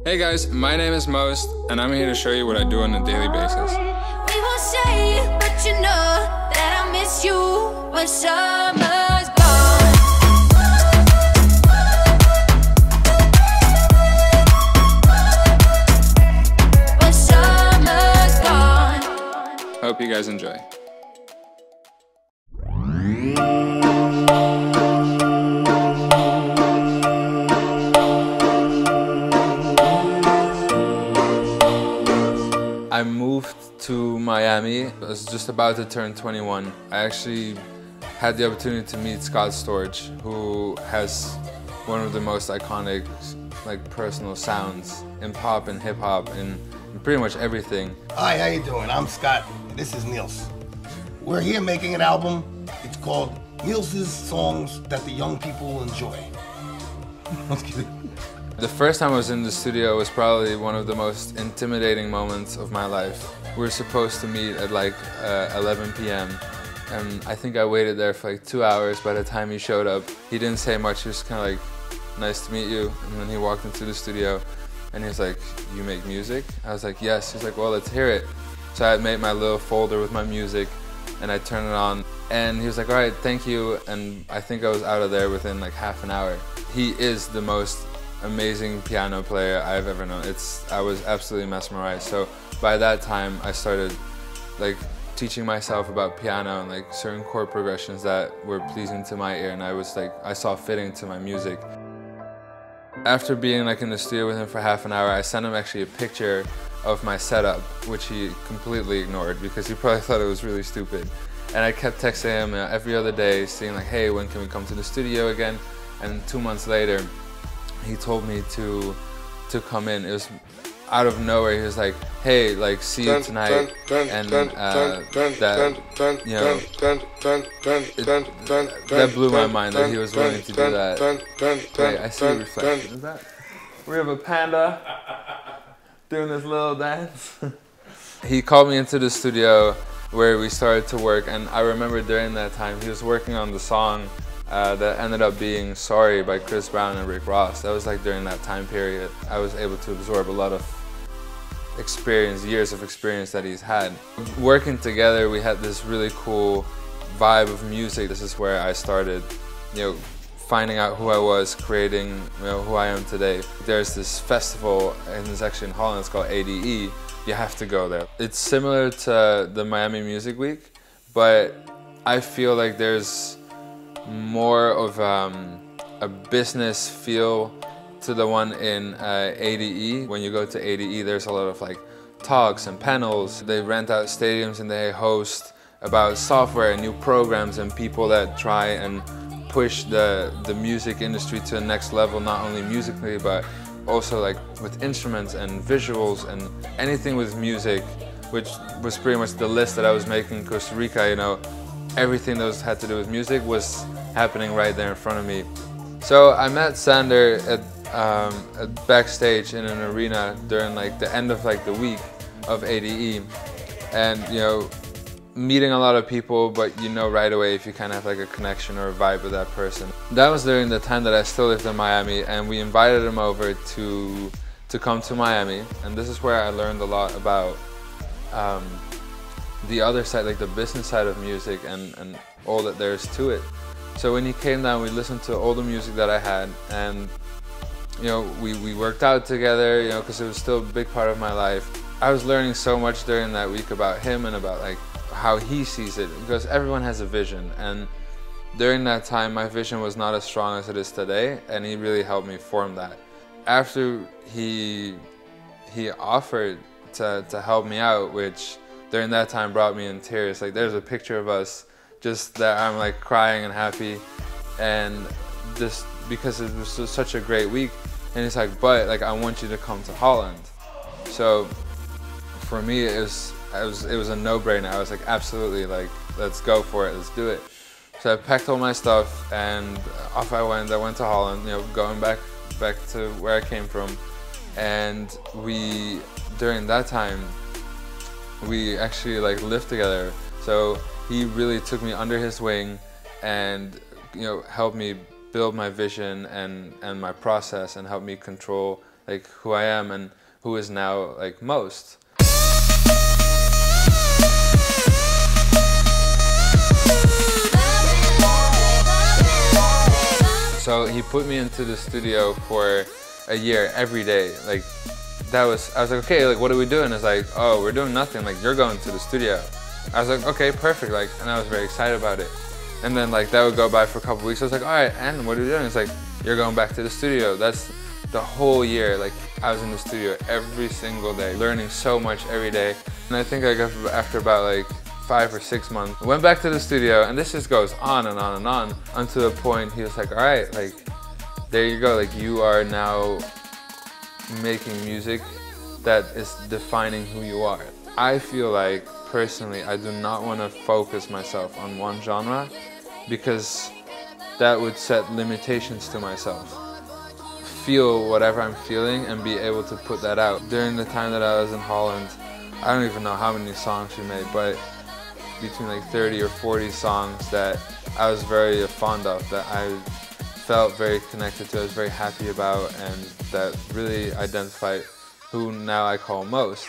Hey guys, my name is Most, and I'm here to show you what I do on a daily basis. We will say, but you know that I miss you when summer's gone. When summer's gone. Hope you guys enjoy. I moved to Miami. I was just about to turn 21. I actually had the opportunity to meet Scott Storch, who has one of the most iconic, personal sounds in pop and hip hop and pretty much everything. Hi, how you doing? I'm Scott. This is Niels. We're here making an album. It's called Niels' Songs That the Young People Will Enjoy. Let's get it. The first time I was in the studio was probably one of the most intimidating moments of my life. We were supposed to meet at 11 p.m. and I think I waited there for 2 hours. By the time he showed up, he didn't say much. He was kind of like, nice to meet you. And then he walked into the studio and he was like, you make music? I was like, yes. He's like, well, let's hear it. So I had made my little folder with my music and I turned it on and he was like, all right, thank you. And I think I was out of there within half an hour. He is the most amazing piano player I've ever known. I was absolutely mesmerized. So by that time I started teaching myself about piano and certain chord progressions that were pleasing to my ear, and I saw fitting to my music. After being in the studio with him for half an hour, I sent him actually a picture of my setup, which he completely ignored because he probably thought it was really stupid. And I kept texting him every other day saying hey, when can we come to the studio again? And 2 months later he told me to come in. It was out of nowhere. He was like, hey, see you tonight. And that blew my mind that he was willing to do that. Wait, I see a reflection. Is that? We have a panda doing this little dance. He called me into the studio where we started to work, and I remember during that time he was working on the song that ended up being Sorry by Chris Brown and Rick Ross. That was during that time period. I was able to absorb a lot of experience, years of experience that he's had. Working together, we had this really cool vibe of music. This is where I started, finding out who I was, creating, who I am today. There's this festival, and it's actually in Holland, it's called ADE. You have to go there. It's similar to the Miami Music Week, but I feel like there's more of a business feel to the one in ADE. When you go to ADE, there's a lot of talks and panels. They rent out stadiums and they host about software and new programs and people that try and push the music industry to the next level, not only musically but also with instruments and visuals and anything with music, which was pretty much the list that I was making in Costa Rica. Everything that had to do with music was happening right there in front of me. So I met Sander at backstage in an arena during the end of the week of ADE, and meeting a lot of people, but right away if you kind of have a connection or a vibe with that person. That was during the time that I still lived in Miami, and we invited him over to come to Miami, and this is where I learned a lot about the other side, the business side of music and all that there is to it. So when he came down, we listened to all the music that I had, and we worked out together, because it was still a big part of my life. I was learning so much during that week about him and about how he sees it, because everyone has a vision, and during that time my vision was not as strong as it is today, and he really helped me form that. After he offered to help me out, which during that time brought me in tears. There's a picture of us just that I'm crying and happy, and this because it was such a great week. And he's like, but I want you to come to Holland. So for me it was a no-brainer. I was like, absolutely, let's go for it, let's do it. So I packed all my stuff and off I went. I went to Holland, going back to where I came from, and during that time we actually lived together. So he really took me under his wing and helped me build my vision and my process, and helped me control like who I am and who is now like most. So he put me into the studio for a year every day. Like I was like, okay, like what are we doing? It's like, oh, we're doing nothing. Like you're going to the studio. I was like, okay, perfect. Like, and I was very excited about it. And then like that would go by for a couple weeks. I was like, all right, and what are you doing? It's like, you're going back to the studio. That's the whole year. Like I was in the studio every single day, learning so much every day. And I think after about like 5 or 6 months, I went back to the studio, and this just goes on and on and on until the point he was like, all right, like there you go. Like you are now making music that is defining who you are. I feel like personally, I do not want to focus myself on one genre because that would set limitations to myself. Feel whatever I'm feeling and be able to put that out. During the time that I was in Holland, I don't even know how many songs we made, but between like 30 or 40 songs that I was very fond of, that I felt very connected to, I was very happy about, and that really identified who now I call most.